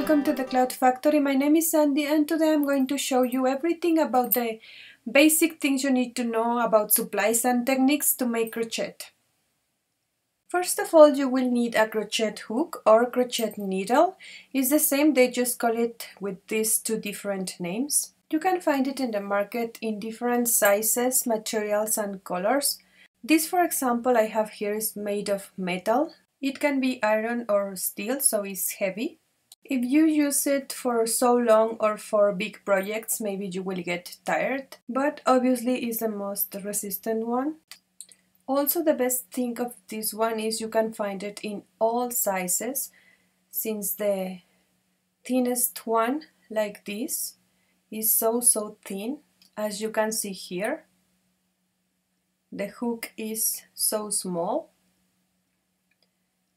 welcome to the Cloud Factory. My name is Sandy and today I'm going to show you everything about the basic things you need to know about supplies and techniques to make crochet. First of all, you will need a crochet hook or crochet needle. It's the same, they just call it with these two different names. You can find it in the market in different sizes, materials and colors. This, for example, I have here is made of metal. It can be iron or steel, so it's heavy. If you use it for so long or for big projects, maybe you will get tired, but obviously it's the most resistant one. Also, the best thing of this one is you can find it in all sizes, since the thinnest one, like this, is so thin, as you can see here. The hook is so small.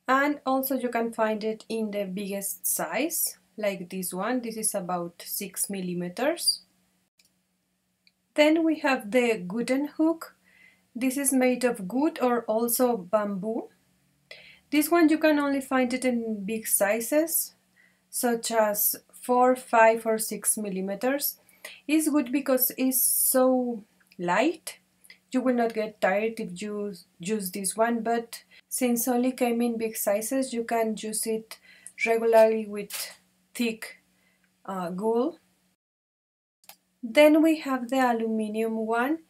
And also you can find it in the biggest size, like this one. This is about 6 millimeters. Then we have the wooden hook. This is made of wood or also bamboo. This one you can only find it in big sizes, such as 4, 5 or 6 millimeters. It's good because it's so light. You will not get tired if you use this one, but since only came in big sizes, you can use it regularly with thick wool. Then we have the aluminium one.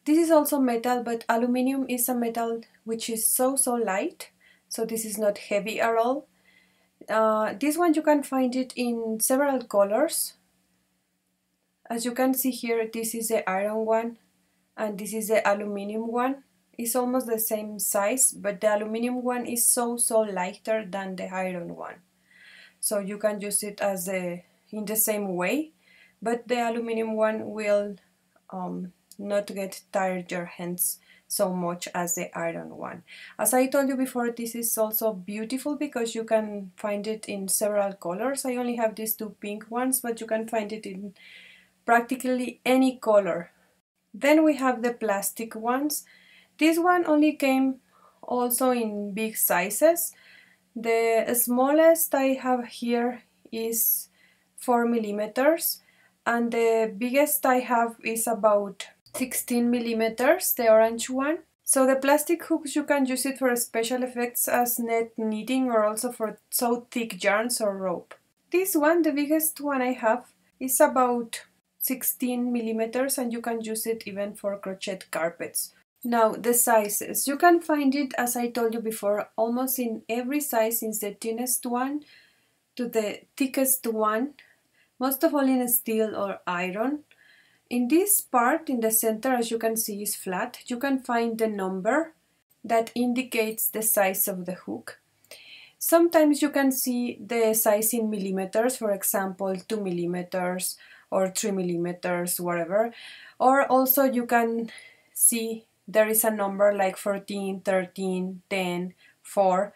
This is also metal, but aluminium is a metal which is so light, so this is not heavy at all. This one you can find it in several colors. As you can see here, this is the iron one and this is the aluminium one. It's almost the same size, but the aluminium one is so lighter than the iron one. So you can use it as in the same way, but the aluminium one will not get tired your hands so much as the iron one. As I told you before, this is also beautiful because you can find it in several colors. I only have these two pink ones, but you can find it in practically any color. Then we have the plastic ones. This one only came also in big sizes. The smallest I have here is 4 millimeters and the biggest I have is about 16 millimeters, the orange one. So the plastic hooks, you can use it for special effects as net knitting or also for so thick yarns or rope. This one, the biggest one I have, is about 16 millimeters and you can use it even for crochet carpets. Now the sizes, you can find it, as I told you before, almost in every size, since the thinnest one to the thickest one, most of all in steel or iron. In this part in the center, as you can see, is flat. You can find the number that indicates the size of the hook. Sometimes you can see the size in millimeters, for example 2 millimeters or 3 millimeters, whatever. Or also you can see there is a number like 14, 13, 10, 4.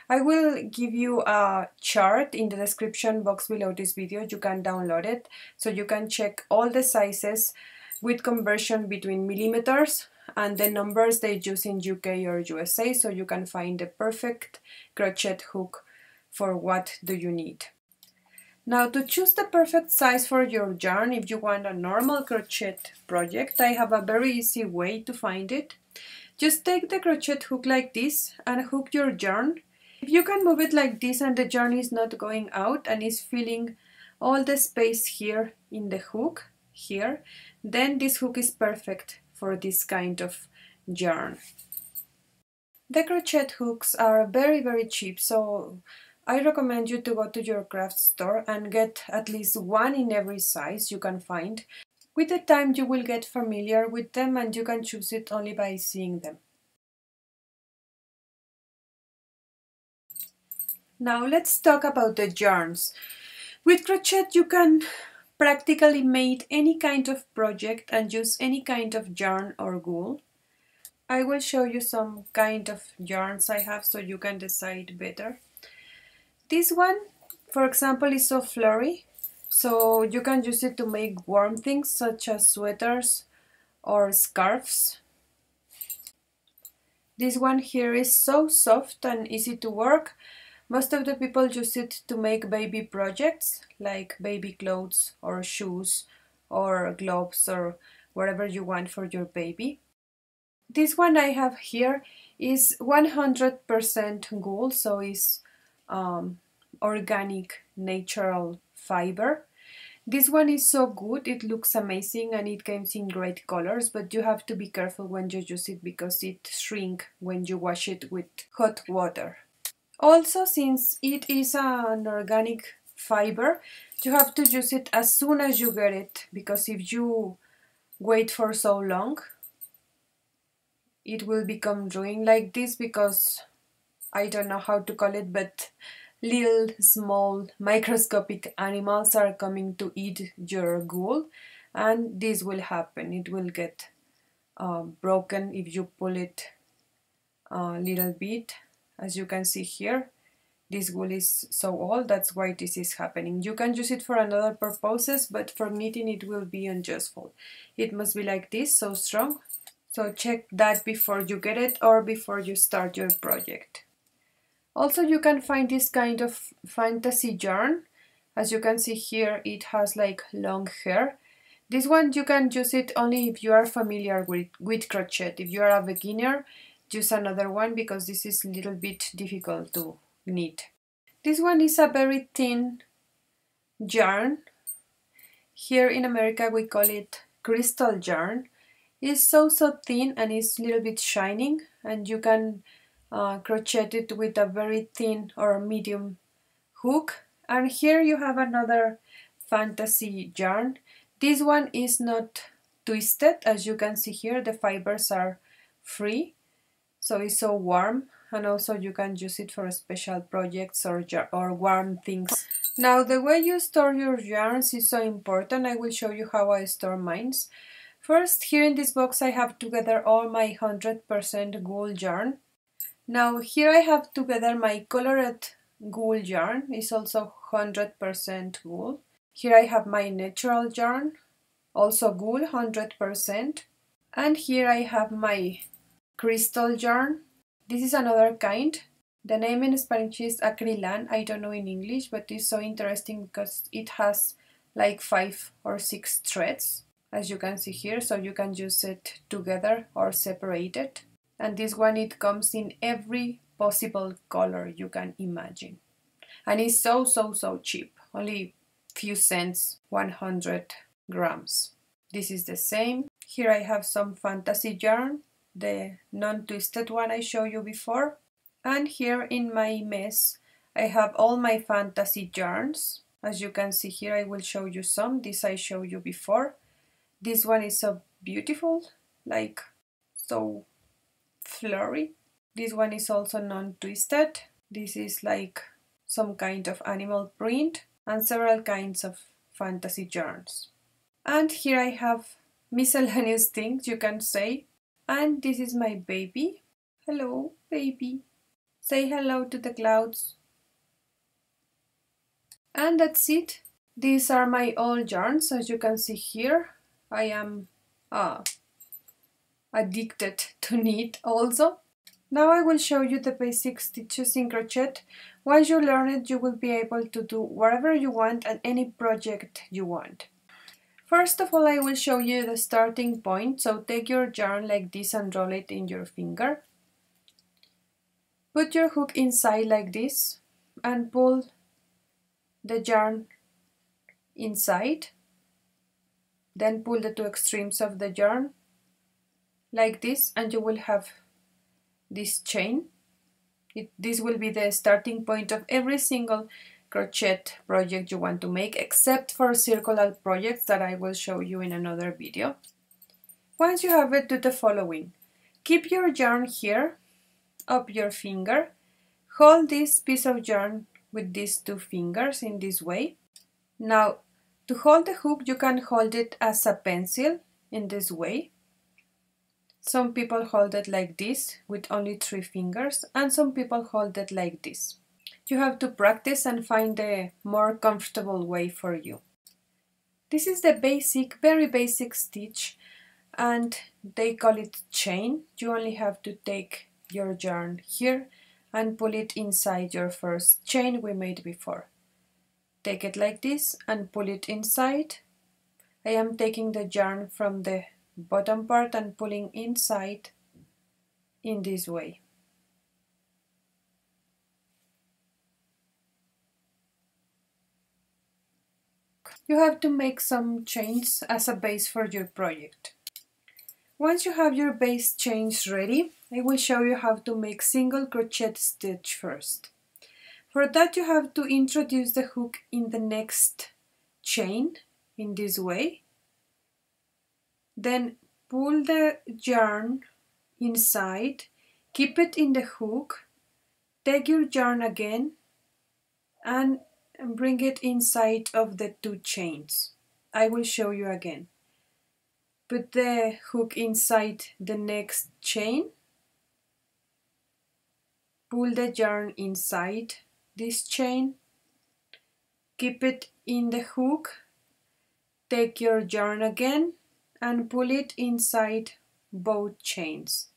I will give you a chart in the description box below this video. You can download it so you can check all the sizes with conversion between millimeters and the numbers they use in UK or USA, so you can find the perfect crochet hook for what do you need. Now, to choose the perfect size for your yarn, if you want a normal crochet project, I have a very easy way to find it. Just take the crochet hook like this and hook your yarn. If you can move it like this and the yarn is not going out and is filling all the space here in the hook, here, then this hook is perfect for this kind of yarn. The crochet hooks are very cheap, so I recommend you to go to your craft store and get at least one in every size you can find. With the time you will get familiar with them and you can choose it only by seeing them. Now let's talk about the yarns. With crochet you can practically make any kind of project and use any kind of yarn or wool. I will show you some kind of yarns I have so you can decide better. This one, for example, is so flurry, so you can use it to make warm things such as sweaters or scarves. This one here is so soft and easy to work, Most of the people use it to make baby projects like baby clothes or shoes or gloves or whatever you want for your baby. This one I have here is 100% wool, so it's organic natural fiber. This one is so good, it looks amazing and it comes in great colors, but you have to be careful when you use it because it shrinks when you wash it with hot water. Also, since it is an organic fiber, you have to use it as soon as you get it, because if you wait for so long, it will become ruined like this, because I don't know how to call it, but little small microscopic animals are coming to eat your wool, and this will happen. It will get broken if you pull it a little bit. As you can see here, this wool is so old, that's why this is happening. You can use it for another purposes, but for knitting it will be unuseful. It must be like this, so strong. So check that before you get it or before you start your project. Also, you can find this kind of fantasy yarn. As you can see here, it has like long hair. This one you can use it only if you are familiar with crochet. If you are a beginner, use another one because this is a little bit difficult to knit. This one is a very thin yarn. Here in America we call it crystal yarn. It's so thin and it's a little bit shining, and you can crochet it with a very thin or medium hook. And here you have another fantasy yarn. This one is not twisted, as you can see here, the fibers are free, so it's so warm, and also you can use it for special projects or warm things. Now the way you store your yarns is so important. I will show you how I store mine. First, here in this box I have together all my 100% wool yarn. Now here I have together my colored wool yarn, it's also 100% wool. Here I have my natural yarn, also wool 100%. And here I have my crystal yarn. This is another kind. The name in Spanish is acrylan, I don't know in English, but it's so interesting because it has like 5 or 6 threads, as you can see here, so you can use it together or separate it. And this one, it comes in every possible color you can imagine. And it's so cheap, only few cents, 100 grams. This is the same. Here I have some fantasy yarn, the non-twisted one I showed you before. And here in my mess, I have all my fantasy yarns. As you can see here, I will show you some. This I showed you before. This one is so beautiful, like so flurry. This one is also non-twisted. This is like some kind of animal print, and several kinds of fantasy yarns. And here I have miscellaneous things, you can say. And this is my baby. Hello, baby. Say hello to the clouds. And that's it. These are my old yarns, as you can see here. I am addicted to knit also. Now I will show you the basic stitches in crochet. Once you learn it, you will be able to do whatever you want and any project you want. First of all, I will show you the starting point. So take your yarn like this and roll it in your finger. Put your hook inside like this and pull the yarn inside. Then pull the two extremes of the yarn like this, and you will have this chain. This will be the starting point of every single crochet project you want to make, except for circular projects that I will show you in another video. Once you have it, do the following. Keep your yarn here, up your finger. Hold this piece of yarn with these two fingers in this way. Now, to hold the hook, you can hold it as a pencil in this way. Some people hold it like this with only 3 fingers, and some people hold it like this. You have to practice and find the more comfortable way for you. This is the basic, very basic stitch, and they call it chain. You only have to take your yarn here and pull it inside your first chain we made before. Take it like this and pull it inside. I am taking the yarn from the bottom part and pulling inside in this way. You have to make some chains as a base for your project. Once you have your base chains ready, I will show you how to make single crochet stitch first. For that you have to introduce the hook in the next chain in this way. Then pull the yarn inside, keep it in the hook, take your yarn again and bring it inside of the two chains. I will show you again. Put the hook inside the next chain, pull the yarn inside this chain, keep it in the hook, take your yarn again and pull it inside both chains.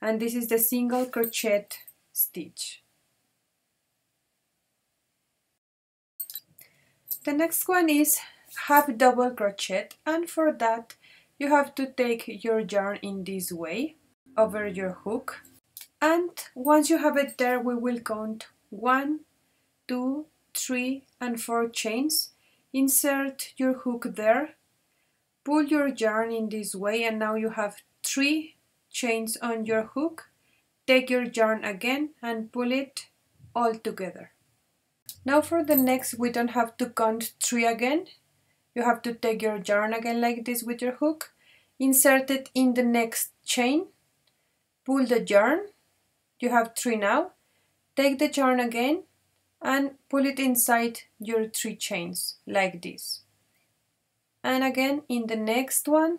And this is the single crochet stitch. The next one is half double crochet, and for that you have to take your yarn in this way over your hook, and once you have it there we will count 1, 2, 3 and 4 chains. Insert your hook there, pull your yarn in this way, and now you have 3 chains on your hook. Take your yarn again and pull it all together. Now for the next we don't have to count 3 again. You have to take your yarn again like this with your hook, insert it in the next chain, pull the yarn, you have 3 now, take the yarn again and pull it inside your 3 chains like this. And again in the next one,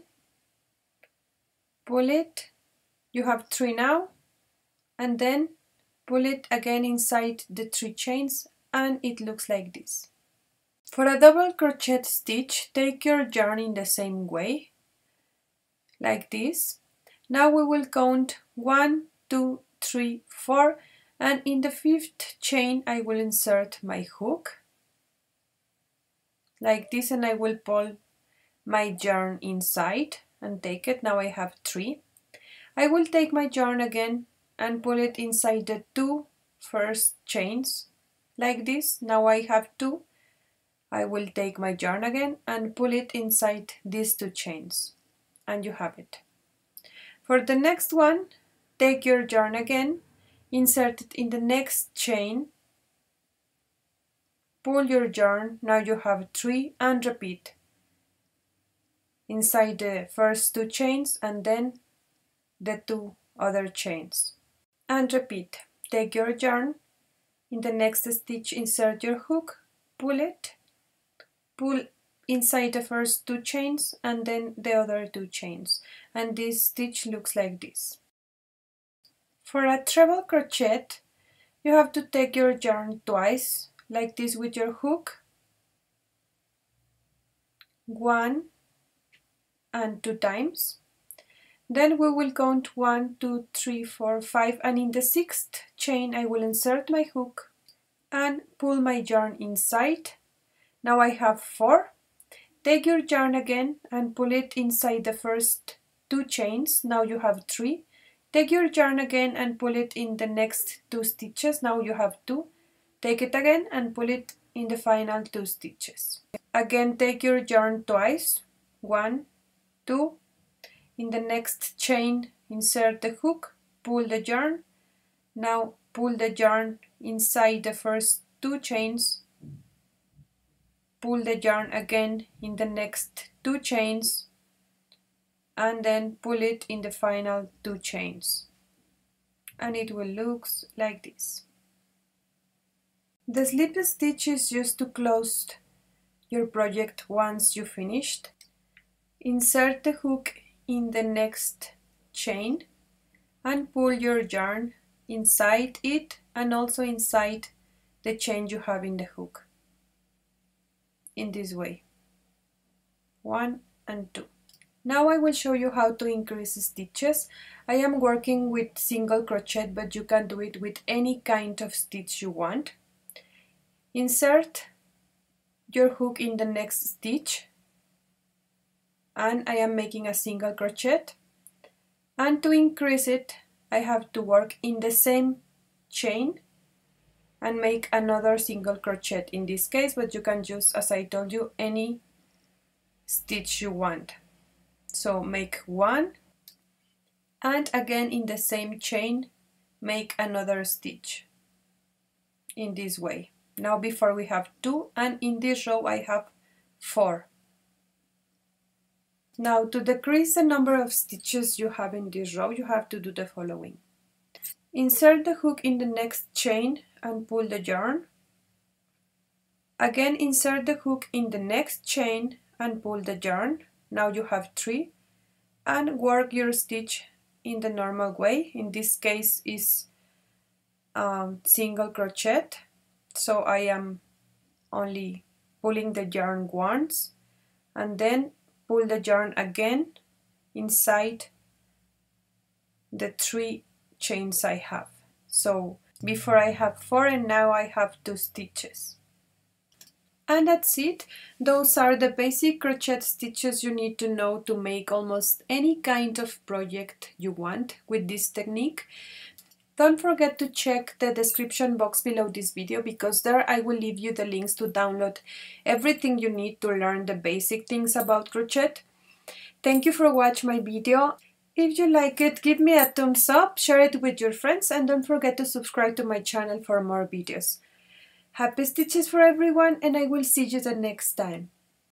pull it, you have 3 now, and then pull it again inside the 3 chains and it looks like this. For a double crochet stitch, take your yarn in the same way, like this. Now we will count 1, 2, 3, 4, and in the 5th chain I will insert my hook, like this, and I will pull my yarn inside and take it. Now I have 3. I will take my yarn again and pull it inside the 2 first chains, like this. Now I have 2. I will take my yarn again and pull it inside these 2 chains, and you have it. For the next one, take your yarn again, insert it in the next chain, pull your yarn, now you have 3, and repeat inside the first 2 chains and then the 2 other chains, and repeat. Take your yarn, in the next stitch insert your hook, pull it, pull inside the first 2 chains and then the other 2 chains, and this stitch looks like this. For a treble crochet you have to take your yarn twice, like this with your hook, 1 and 2 times. Then we will count 1, 2, 3, 4, 5, and in the 6th chain I will insert my hook and pull my yarn inside. Now I have 4. Take your yarn again and pull it inside the first 2 chains. Now you have 3. Take your yarn again and pull it in the next 2 stitches. Now you have 2. Take it again and pull it in the final 2 stitches. Again take your yarn twice, 1, 2. In the next chain insert the hook, pull the yarn. Now pull the yarn inside the first 2 chains, pull the yarn again in the next 2 chains, and then pull it in the final 2 chains, and it will look like this. The slip stitch is used to close your project once you finished. Insert the hook in the next chain and pull your yarn inside it and also inside the chain you have in the hook, in this way, 1 and 2. Now I will show you how to increase stitches. I am working with single crochet, but you can do it with any kind of stitch you want. Insert your hook in the next stitch, and I am making a single crochet. And to increase it, I have to work in the same chain and make another single crochet in this case, but you can use, as I told you, any stitch you want. So make one, and again in the same chain make another stitch in this way. Now before we have 2, and in this row I have 4. Now to decrease the number of stitches you have in this row, you have to do the following. Insert the hook in the next chain and pull the yarn. Again insert the hook in the next chain and pull the yarn. Now you have 3, and work your stitch in the normal way. In this case is single crochet, so I am only pulling the yarn once and then pull the yarn again inside the 3 chains I have. So before I have 4 and now I have 2 stitches. And that's it. Those are the basic crochet stitches you need to know to make almost any kind of project you want with this technique. Don't forget to check the description box below this video, because there I will leave you the links to download everything you need to learn the basic things about crochet. Thank you for watching my video. If you like it, give me a thumbs up, share it with your friends, and don't forget to subscribe to my channel for more videos. Happy stitches for everyone, and I will see you the next time.